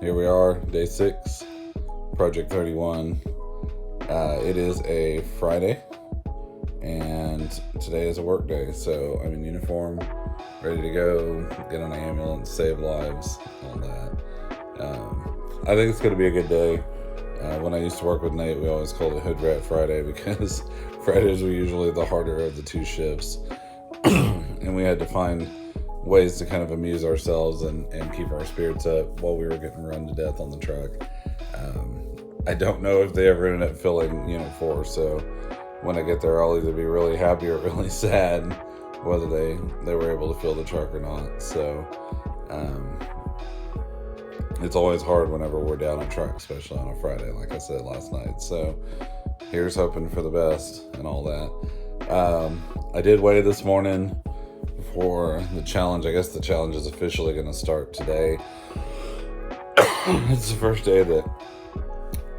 here we are, day 6, Project 31. It is a Friday, and today is a work day, so I'm in uniform, ready to go, get on an ambulance, save lives, all that. I think it's going to be a good day. When I used to work with Nate, we always called it Hood Rat Friday because Fridays were usually the harder of the two shifts, and we had to find ways to kind of amuse ourselves and keep our spirits up while we were getting run to death on the truck. I don't know if they ever ended up filling Unit 4, so when I get there, I'll either be really happy or really sad whether they were able to fill the truck or not. So it's always hard whenever we're down a truck, especially on a Friday, like I said last night. So here's hoping for the best and all that. I did weigh this morning for the challenge. I guess the challenge is officially going to start today. It's the first day that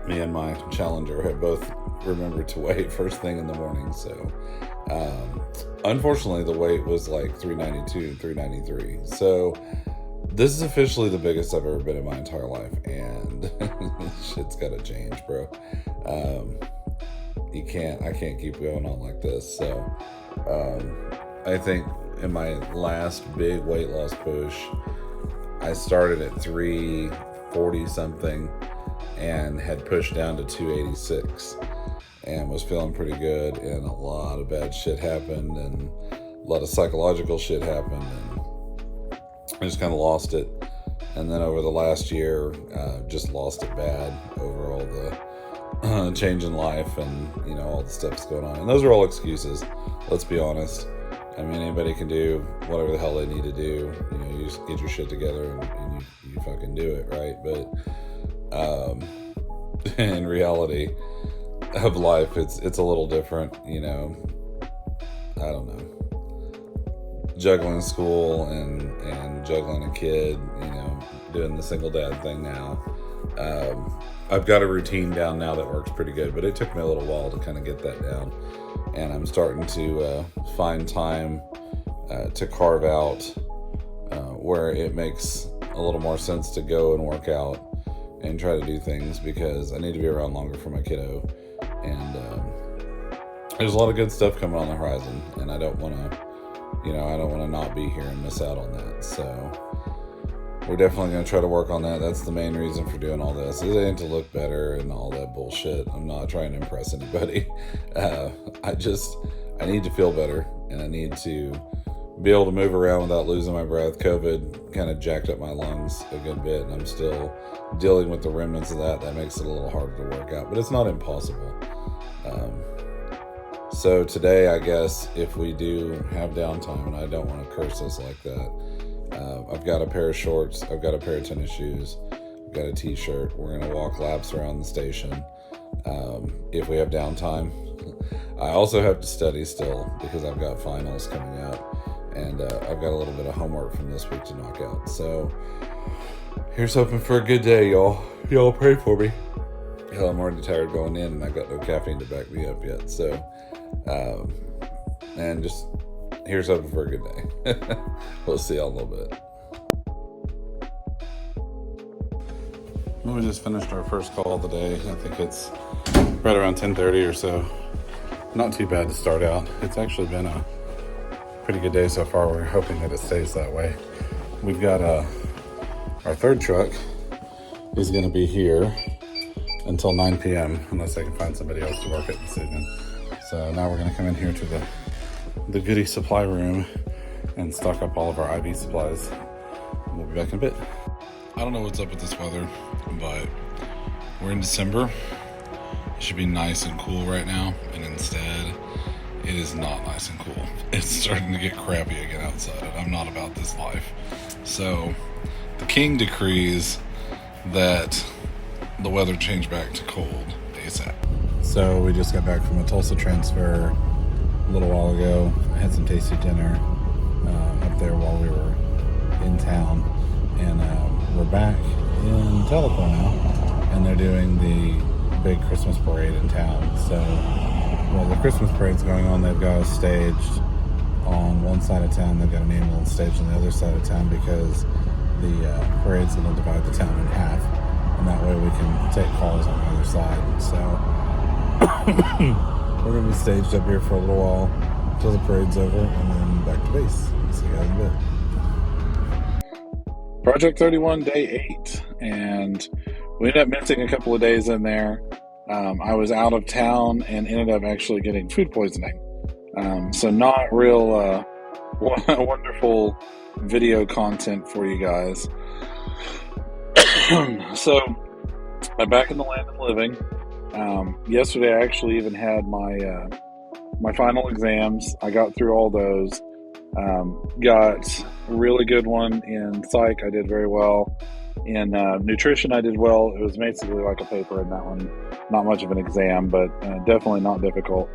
me and my challenger have both remembered to weigh first thing in the morning. So unfortunately the weight was like 392, 393. So this is officially the biggest I've ever been in my entire life, and shit's gotta change, bro. I can't keep going on like this. So I think in my last big weight loss push, I started at 340 something and had pushed down to 286 and was feeling pretty good, and a lot of bad shit happened and a lot of psychological shit happened, and I just kind of lost it. And then over the last year, just lost it bad over all the change in life and all the stuff that's going on. And those are all excuses, let's be honest. I mean, anybody can do whatever the hell they need to do. You just get your shit together and you fucking do it, right? But in reality of life, it's a little different. I don't know. Juggling school and juggling a kid, doing the single dad thing now. I've got a routine down now that works pretty good, but it took me a little while to kind of get that down. And I'm starting to find time to carve out where it makes a little more sense to go and work out and try to do things, because I need to be around longer for my kiddo. And there's a lot of good stuff coming on the horizon, and I don't want to not be here and miss out on that. So we're definitely going to try to work on that. That's the main reason for doing all this. Is I need to look better and all that bullshit. I'm not trying to impress anybody. I need to feel better, and I need to be able to move around without losing my breath. COVID kind of jacked up my lungs a good bit, and I'm still dealing with the remnants of that. That makes it a little harder to work out, but it's not impossible. So today, I guess, if we do have downtime, and I don't want to curse us like that, I've got a pair of shorts, I've got a pair of tennis shoes, I've got a t-shirt. We're going to walk laps around the station if we have downtime. I also have to study still because I've got finals coming up, and I've got a little bit of homework from this week to knock out. So here's hoping for a good day, y'all. Y'all pray for me. Hell, I'm already tired going in, and I got no caffeine to back me up yet. So, and just here's hoping for a good day. We'll see y'all in a little bit. We just finished our first call of the day. I think it's right around 10:30 or so. Not too bad to start out. It's actually been a pretty good day so far. We're hoping that it stays that way. We've got our third truck is going to be here until 9 p.m. unless I can find somebody else to work it this evening. So now we're going to come in here to the goodie supply room and stock up all of our IV supplies. We'll be back in a bit. I don't know what's up with this weather, but we're in December. It should be nice and cool right now, and instead it is not nice and cool. It's starting to get crappy again outside, and I'm not about this life. So the king decrees that the weather change back to cold ASAP. So we just got back from a Tulsa transfer a little while ago. I had some tasty dinner up there while we were in town, and we're back in Tellico now, and they're doing the big Christmas parade in town. So while the Christmas parade's going on, they've got us staged on one side of town, they've got an ambulance staged on the other side of town, because the parade's going to divide the town in half. and that way we can take calls on the other side. So we're going to be staged up here for a little while until the parade's over, and then back to base. See you guys in a bit. Project 31, day 8, and we ended up missing a couple of days in there. I was out of town and ended up actually getting food poisoning. So not real wonderful video content for you guys. So I'm back in the land of the living. Yesterday I actually even had my final exams. I got through all those. Got a really good one in psych. I did very well. In nutrition, I did well. It was basically like a paper in that one. Not much of an exam, but definitely not difficult.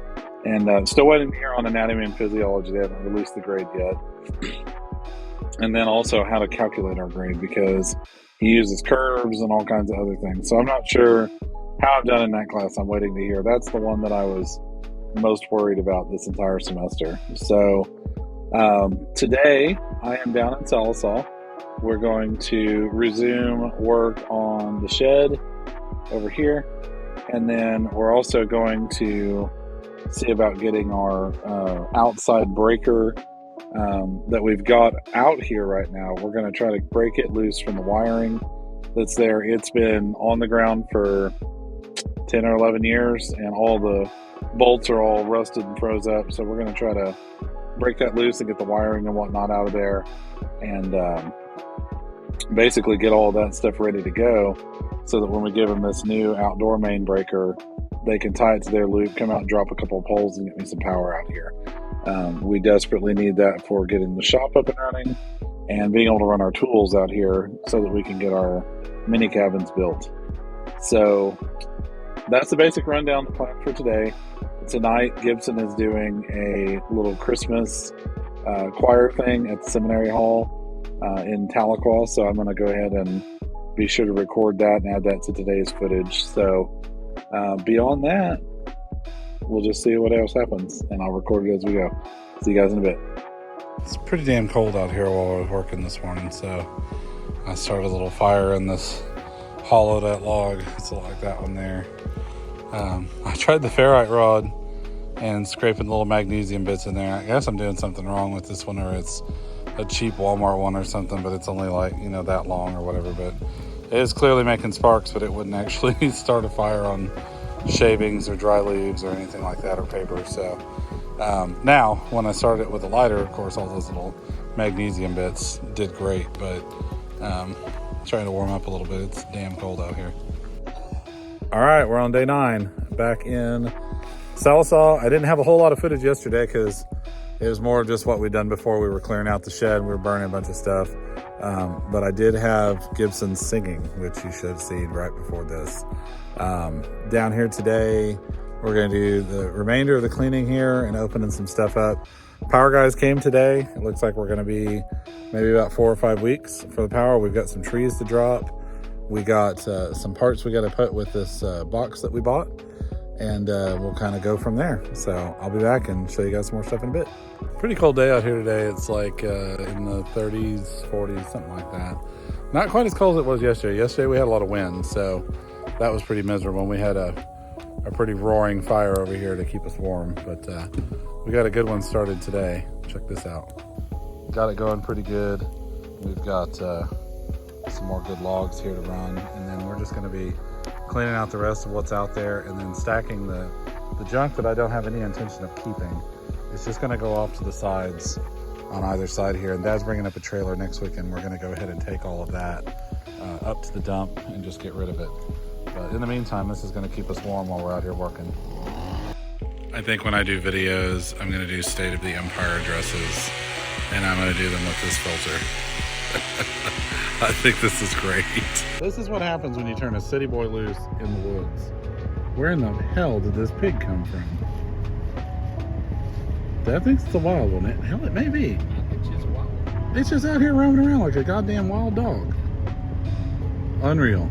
And still waiting to hear on anatomy and physiology. They haven't released the grade yet. And then also how to calculate our grade, because he uses curves and all kinds of other things. So I'm not sure how I've done in that class. I'm waiting to hear. That's the one that I was most worried about this entire semester. So today I am down in Sallisaw. We're going to resume work on the shed over here, and then we're also going to see about getting our outside breaker that we've got out here right now. We're going to try to break it loose from the wiring that's there. It's been on the ground for 10 or 11 years, and all the bolts are all rusted and froze up. So we're going to try to break that loose and get the wiring and whatnot out of there, and basically get all that stuff ready to go, so that when we give them this new outdoor main breaker, they can tie it to their loop, come out and drop a couple of poles and get me some power out here. We desperately need that for getting the shop up and running and being able to run our tools out here so that we can get our mini cabins built. So that's the basic rundown plan for today. Tonight, Gibson is doing a little Christmas choir thing at the seminary hall in Tahlequah, so I'm going to go ahead and be sure to record that and add that to today's footage. So beyond that, we'll just see what else happens, and I'll record it as we go. See you guys in a bit. It's pretty damn cold out here while I was working this morning, so I started a little fire in this hollowed out log. It's like that one there. I tried the ferrite rod and scraping little magnesium bits in there. I guess I'm doing something wrong with this one, or it's a cheap Walmart one or something, but it's only like, that long or whatever. But it is clearly making sparks, but it wouldn't actually start a fire on shavings or dry leaves or anything like that, or paper. So now when I started it with a lighter, of course all those little magnesium bits did great, but trying to warm up a little bit. It's damn cold out here. All right, we're on day 9 back in Sallisaw. I didn't have a whole lot of footage yesterday because it was more of just what we'd done before. We were clearing out the shed. We were burning a bunch of stuff. But I did have Gibson singing, which you should have seen right before this. Down here today, we're going to do the remainder of the cleaning here and opening some stuff up. Power guys came today. It looks like we're going to be maybe about 4 or 5 weeks for the power. We've got some trees to drop. We got some parts we got to put with this box that we bought, and we'll kind of go from there. So I'll be back and show you guys some more stuff in a bit. Pretty cold day out here today. It's like in the 30s, 40s, something like that. Not quite as cold as it was yesterday. Yesterday we had a lot of wind, so that was pretty miserable. We had a pretty roaring fire over here to keep us warm, but we got a good one started today. Check this out. Got it going pretty good. We've got some more good logs here to run, and then we're just going to be cleaning out the rest of what's out there and then stacking the junk that I don't have any intention of keeping. It's just going to go off to the sides on either side here, and Dad's bringing up a trailer next week, and we're going to go ahead and take all of that up to the dump and just get rid of it. But in the meantime, this is going to keep us warm while we're out here working. I think when I do videos, I'm going to do State of the Empire addresses, and I'm going to do them with this filter. I think this is great. This is what happens when you turn a city boy loose in the woods. Where in the hell did this pig come from? Dad thinks it's a wild one. Hell, it may be. It's just wild. It's just out here roaming around like a goddamn wild dog. Unreal.